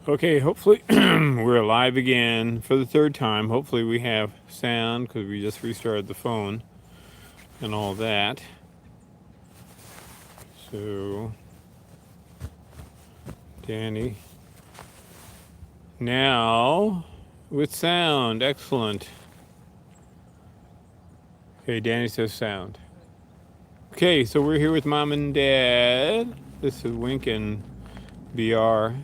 Okay, hopefully we're live again for the third time. Hopefully we have sound because we just restarted the phone and all that. So, Danny, now with sound. Excellent. Okay, Danny says sound. Okay, so we're here with Mom and Dad. This is Wink and BR.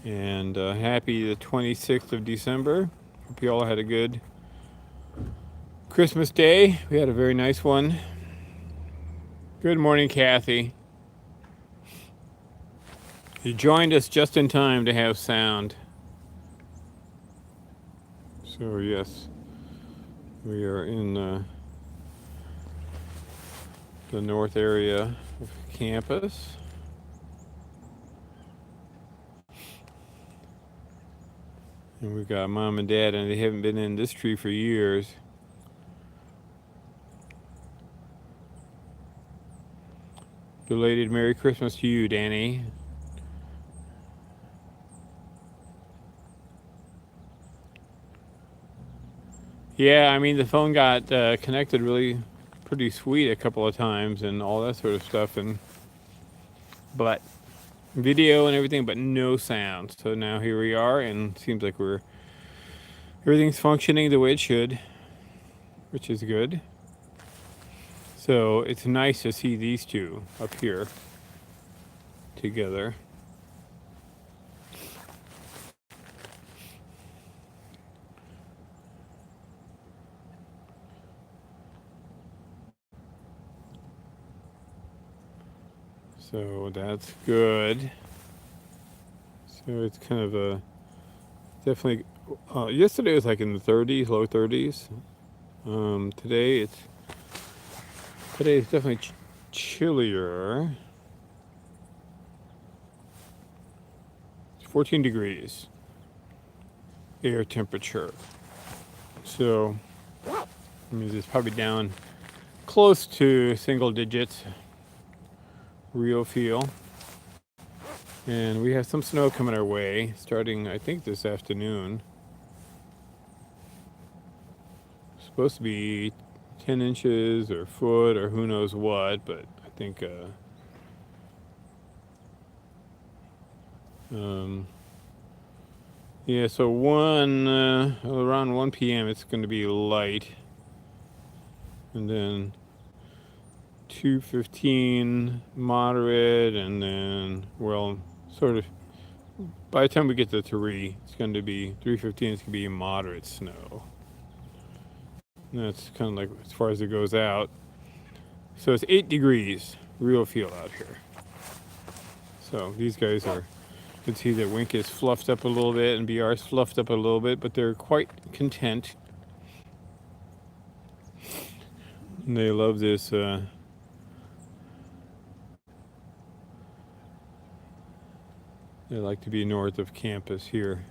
And happy the 26th of December. Hope you all had a good Christmas Day. We had a very nice one. Good morning, Kathy. You joined us just in time to have sound. So, yes, we are in the north area of campus. And we've got Mom and Dad, and they haven't been in this tree for years. Belated Merry Christmas to you, Danny. Yeah, I mean, the phone got connected really pretty sweet a couple of times and all that sort of stuff, but video and everything, but no sound. So now here we are, and it seems like everything's functioning the way it should, which is good. So it's nice to see these two up here together. So that's good. So it's kind of a definitely. Yesterday was like in the 30s, low 30s. Today it's definitely chillier. It's 14 degrees air temperature. So I mean it's probably down close to single digits. Real feel. And we have some snow coming our way starting I think this afternoon. It's supposed to be 10 inches or a foot or who knows what, but I think yeah, so around 1 p.m. it's going to be light, and then 2:15 moderate, and then sort of by the time we get to 3, it's going to be 3:15. It's going to be moderate snow. And that's kind of like as far as it goes out. So it's 8 degrees real feel out here. So these guys are. You can see that Wink is fluffed up a little bit and BR is fluffed up a little bit, but they're quite content. And they love this. They like to be north of campus here.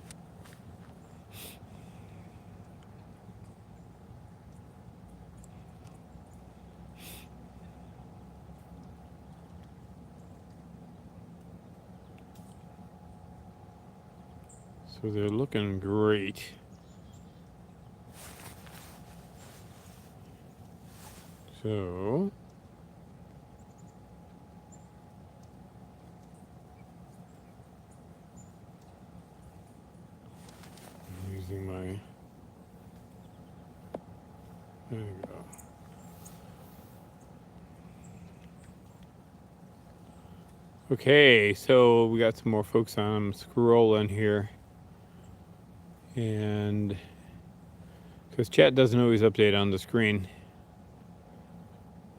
So they're looking great. So I'm using my, there you go. Okay, so we got some more folks on. I'm scrolling here. And because chat doesn't always update on the screen.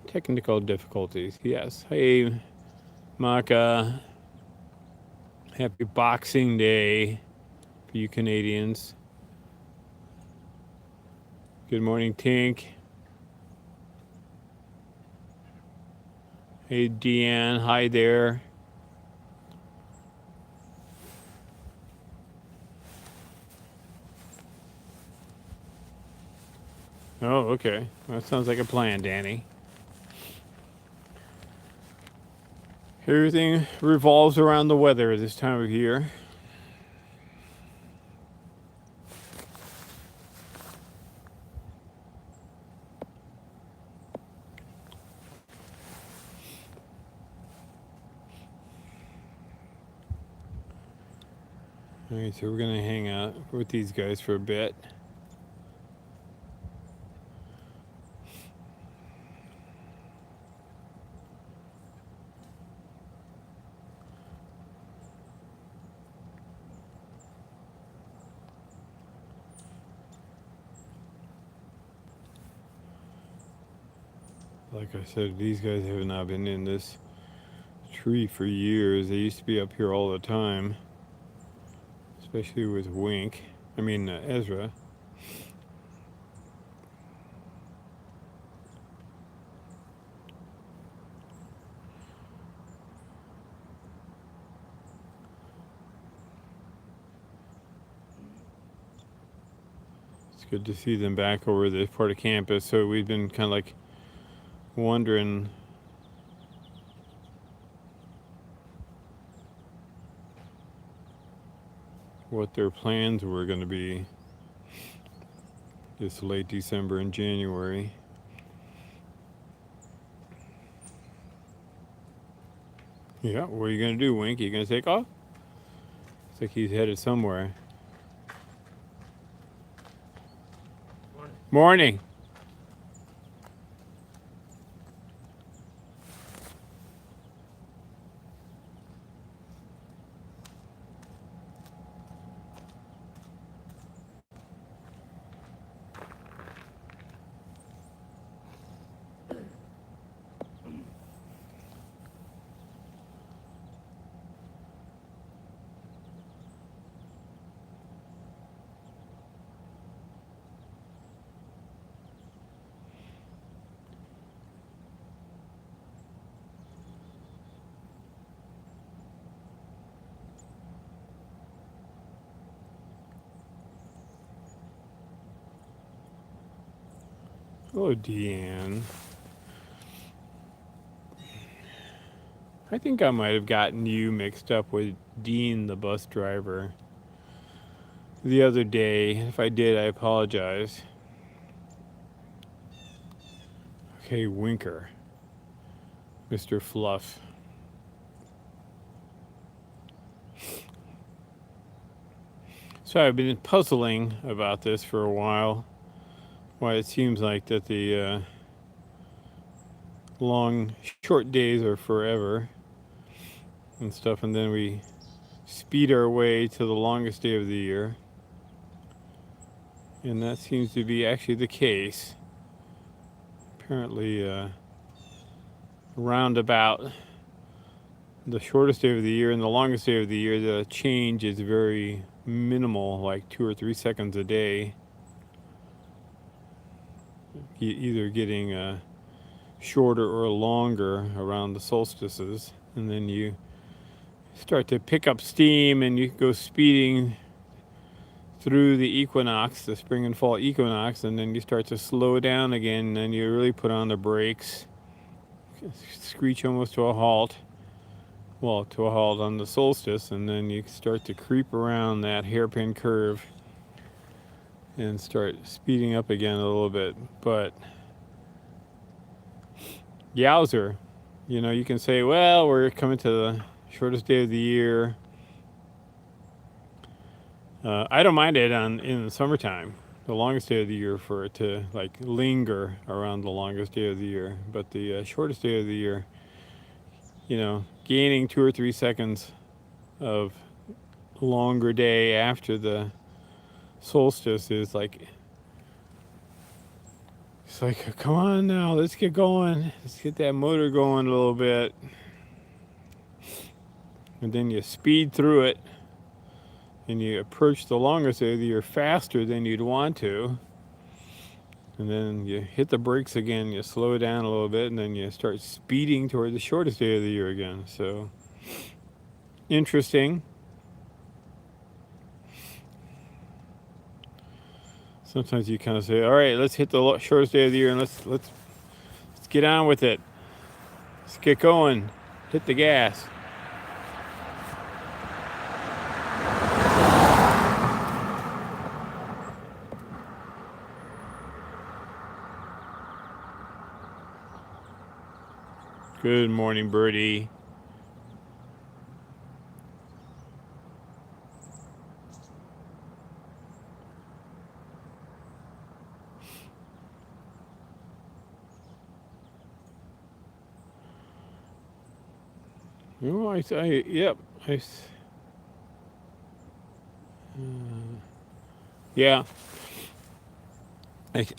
Technical difficulties, yes. Hey, Maka. Happy Boxing Day for you Canadians. Good morning, Tink. Hey, Deanne. Hi there. Oh, okay. Well, that sounds like a plan, Danny. Everything revolves around the weather this time of year. Alright, so we're going to hang out with these guys for a bit. Like I said, these guys have not been in this tree for years. They used to be up here all the time, especially with Ezra. It's good to see them back over this part of campus. So we've been kind of like wondering what their plans were going to be this late December and January. Yeah, what are you going to do, Wink? You going to take off? Looks like he's headed somewhere. Morning. Hello, Deanne. I think I might have gotten you mixed up with Dean, the bus driver, the other day. If I did, I apologize. Okay, Winker. Mr. Fluff. So I've been puzzling about this for a while. Why it seems like that the short days are forever and stuff, and then we speed our way to the longest day of the year. And that seems to be actually the case. Apparently, around about the shortest day of the year and the longest day of the year, the change is very minimal, like 2 or 3 seconds a day. Either getting shorter or longer around the solstices, and then you start to pick up steam and you go speeding through the equinox, the spring and fall equinox, and then you start to slow down again, and then you really put on the brakes, screech almost to a halt. Well, to a halt on the solstice, and then you start to creep around that hairpin curve and start speeding up again a little bit. But yowzer, you can say, well, we're coming to the shortest day of the year. I don't mind it in the summertime, the longest day of the year, for it to like linger around the longest day of the year. But the shortest day of the year, gaining 2 or 3 seconds of longer day after the solstice is like, it's like, come on now, let's get going. Let's get that motor going a little bit. And then you speed through it and you approach the longest day of the year faster than you'd want to. And then you hit the brakes again, you slow down a little bit, and then you start speeding toward the shortest day of the year again. So, interesting. Sometimes you kind of say, all right, let's hit the shortest day of the year and let's get on with it. Let's get going. Hit the gas. Good morning, Birdie. Oh, yep. Yeah.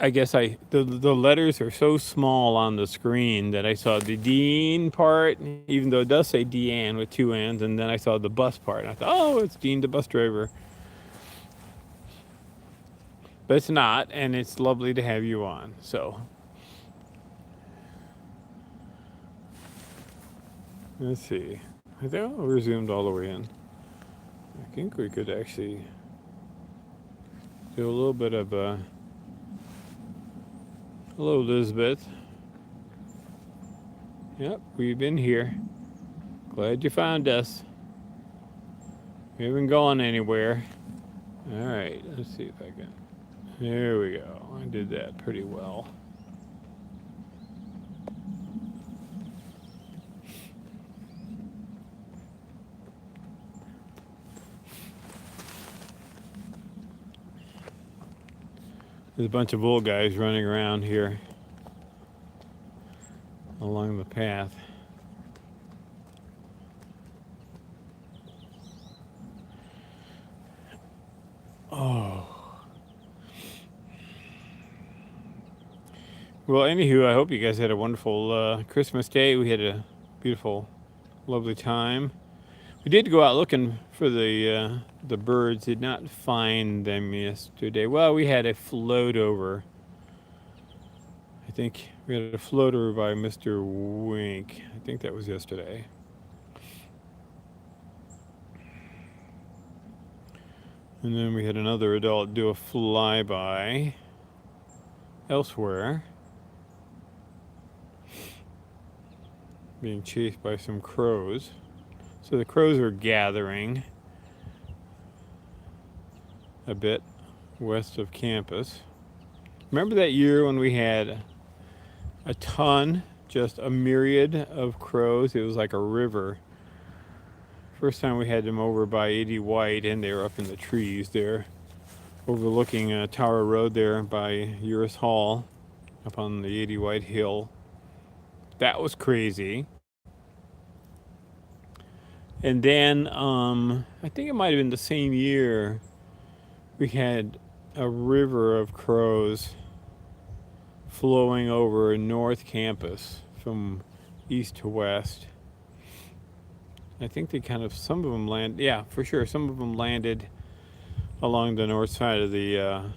I guess the letters are so small on the screen that I saw the Dean part, even though it does say Deanne with two N's, and then I saw the bus part. And I thought, oh, it's Dean, the bus driver. But it's not, and it's lovely to have you on. So let's see. I think we're zoomed all the way in. I think we could actually do a little bit of a. Hello, Elizabeth. Yep, we've been here. Glad you found us. We haven't gone anywhere. All right, let's see if I can. There we go. I did that pretty well. There's a bunch of old guys running around here along the path. Oh. Well, anywho, I hope you guys had a wonderful Christmas day. We had a beautiful, lovely time. We did go out looking for the birds. Did not find them yesterday. Well, we had a float over. I think we had a float over by Mr. Wink. I think that was yesterday. And then we had another adult do a flyby elsewhere, being chased by some crows. So the crows are gathering a bit west of campus. Remember that year when we had a ton, just a myriad of crows? It was like a river. First time we had them over by 80 White, and they were up in the trees there, overlooking Tower Road there by Uris Hall, up on the 80 White Hill. That was crazy. And then I think it might have been the same year we had a river of crows flowing over North Campus from east to west. I think they kind of, some of them yeah, for sure, some of them landed along the north side of the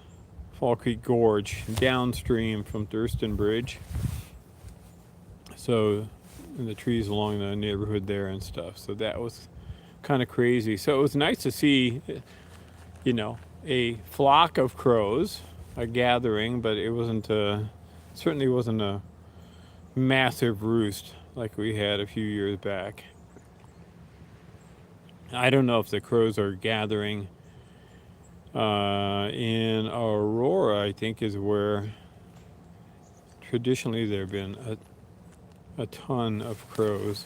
Fall Creek Gorge, downstream from Thurston Bridge. So, in the trees along the neighborhood there and stuff. So that was kind of crazy. So it was nice to see, you know, a flock of crows, a gathering, but it wasn't certainly wasn't a massive roost like we had a few years back. I don't know if the crows are gathering in Aurora, I think, is where traditionally there have been a ton of crows.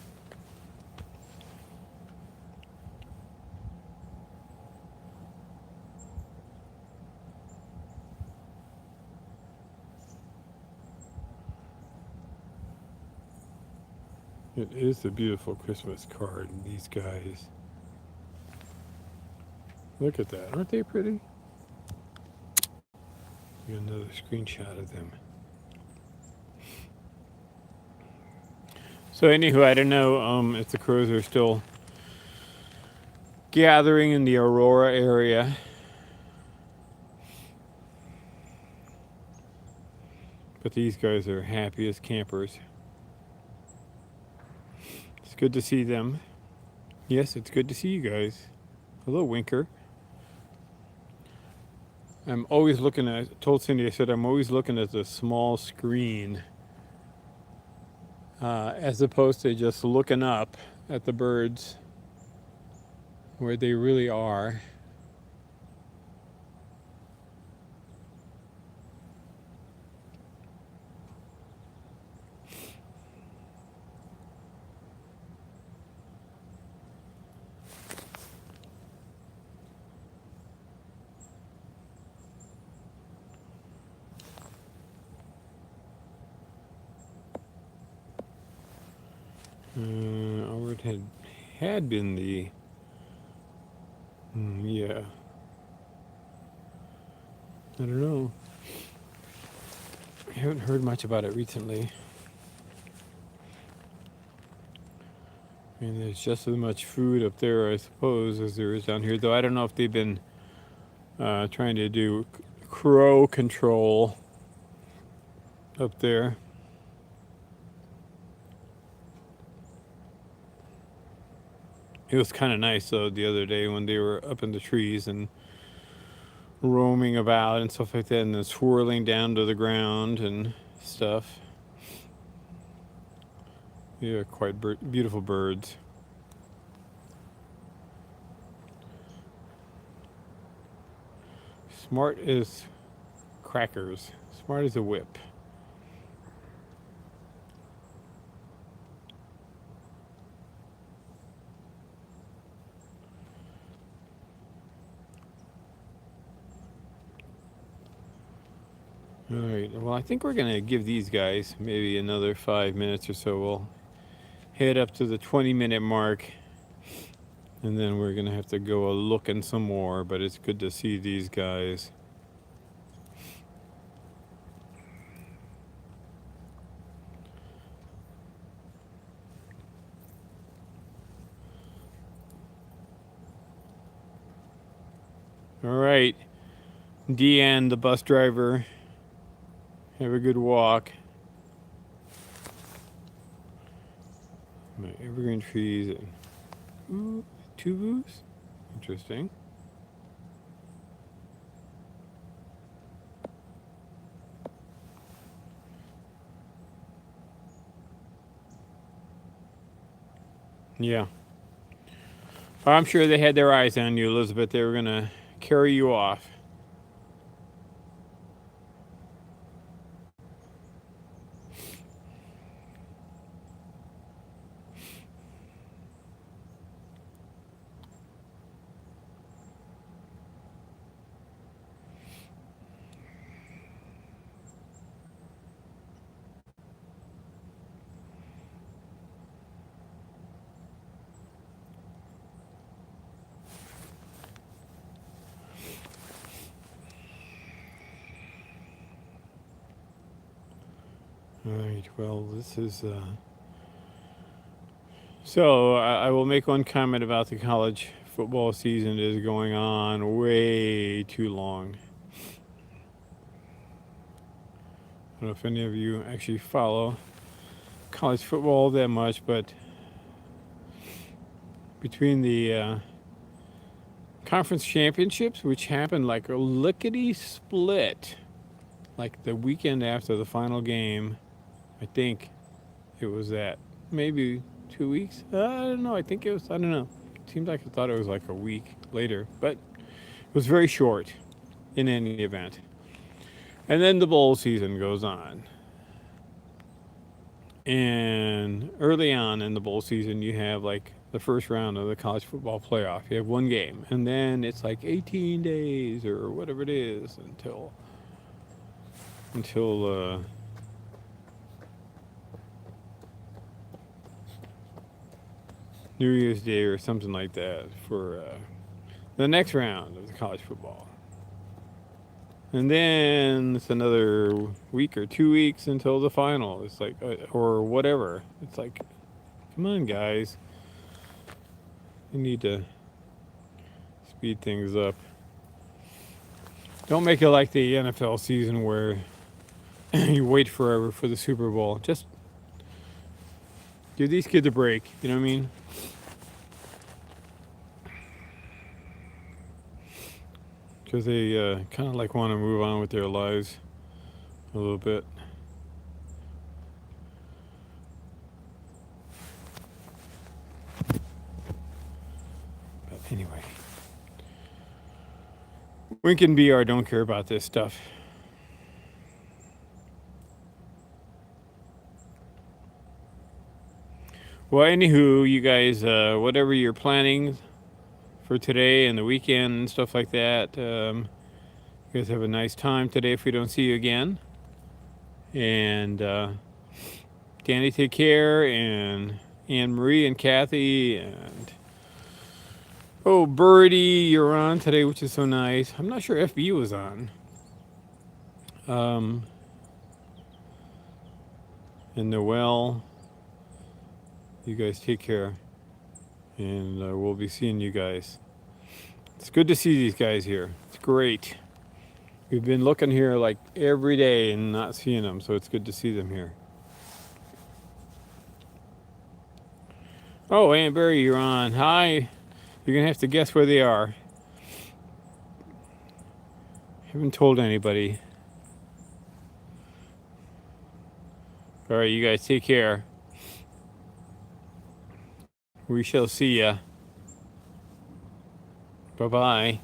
It is a beautiful Christmas card, and these guys. Look at that. Aren't they pretty? Get another screenshot of them. So anywho, I don't know if the crows are still gathering in the Aurora area. But these guys are happy as campers. It's good to see them. Yes, it's good to see you guys. Hello, Winker. I'm always looking at, I told Cindy, I said, I'm always looking at the small screen as opposed to just looking up at the birds where they really are. Overhead had been the yeah. I don't know. I haven't heard much about it recently. I mean, there's just as much food up there, I suppose, as there is down here. Though I don't know if they've been trying to do crow control up there. It was kind of nice though the other day when they were up in the trees and roaming about and stuff like that, and then swirling down to the ground and stuff. Yeah, quite beautiful birds. Smart as crackers. Smart as a whip. All right. Well, I think we're going to give these guys maybe another 5 minutes or so. We'll head up to the 20-minute mark, and then we're going to have to go looking some more, but it's good to see these guys. All right. Deanne, the bus driver, have a good walk. My evergreen trees and ooh, tubus. Interesting. Yeah. I'm sure they had their eyes on you, Elizabeth. They were going to carry you off. All right, well, this is... So, I will make one comment about the college football season is going on way too long. I don't know if any of you actually follow college football that much, but between the conference championships, which happened like a lickety split, like the weekend after the final game, I think it was that. Maybe 2 weeks? I don't know. I think it was, I don't know. It seemed like I thought it was like a week later, but it was very short in any event. And then the bowl season goes on. And early on in the bowl season, you have like the first round of the college football playoff. You have one game, and then it's like 18 days or whatever it is until New Year's Day or something like that for the next round of the college football. And then it's another week or 2 weeks until the final. It's like, or whatever. It's like, come on, guys. You need to speed things up. Don't make it like the NFL season where you wait forever for the Super Bowl. Just give these kids a break. You know what I mean? Because they kind of like want to move on with their lives a little bit. But anyway, Wink and BR don't care about this stuff. Well, anywho, you guys, whatever you're planning for today and the weekend and stuff like that, you guys have a nice time today if we don't see you again. And Danny, take care, and Anne Marie and Kathy and oh, Birdie, you're on today, which is so nice. I'm not sure FB was on. And Noel, you guys take care, and we'll be seeing you guys. It's good to see these guys here. It's great. We've been looking here like every day and not seeing them, so it's good to see them here. Oh, Aunt Barry, you're on. Hi. You're going to have to guess where they are. Haven't told anybody. All right, you guys take care. We shall see ya. Bye-bye.